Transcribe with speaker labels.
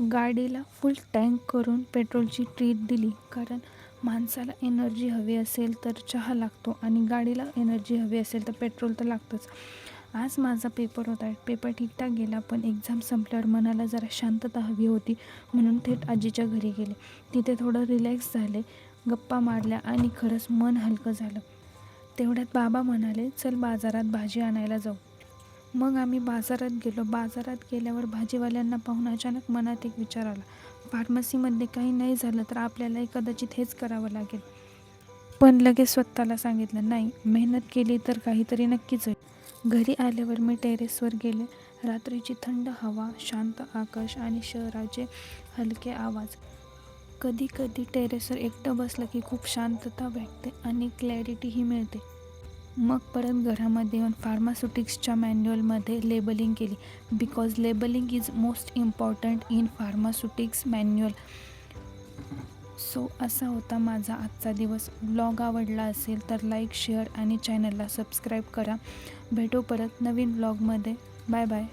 Speaker 1: गाडीला फुल टँक करून पेट्रोलची ट्रीट दिली, कारण माणसाला एनर्जी हवी असेल तर चहा लागतो आणि गाडीला एनर्जी हवी असेल तर पेट्रोल तर लागतंच. आज माझा पेपर होता. पेपर ठीकठाक गेला, पण एक्झाम संपल्यावर मनाला जरा शांतता हवी होती म्हणून थेट आजीच्या घरी गेले. तिथे थोडं रिलॅक्स झाले, गप्पा मारल्या आणि खरंच मन हलकं झालं. तेवढ्यात बाबा म्हणाले, चल बाजारात भाजी आणायला जाऊ. मग आम्ही बाजारात गेलो. बाजारात गेल्यावर भाजीवाल्यांना पाहून अचानक मनात एक विचार आला, फार्मसीमध्ये काही नाही झालं तर आपल्यालाही कदाचित हेच करावं लागेल. पण लगेच स्वतःला सांगितलं, नाही, मेहनत केली तर काहीतरी नक्कीच होईल. घरी आल्यावर मी टेरेसवर गेले. रात्रीची थंड हवा, शांत आकाश आणि शहराचे हलके आवाज. कधी कधी टेरेसवर एकटं बसलं की खूप शांतता भेटते आणि क्लॅरिटीही मिळते. मग परत घरामध्ये येऊन फार्मास्युटिक्सच्या मॅन्युअलमध्ये लेबलिंग केली, because labelling is most important in pharmaceutics manual. So असा होता माझा आजचा दिवस. ब्लॉग आवडला असेल तर लाईक, शेअर आणि चॅनलला सबस्क्राईब करा. भेटू परत नवीन ब्लॉगमध्ये. Bye bye.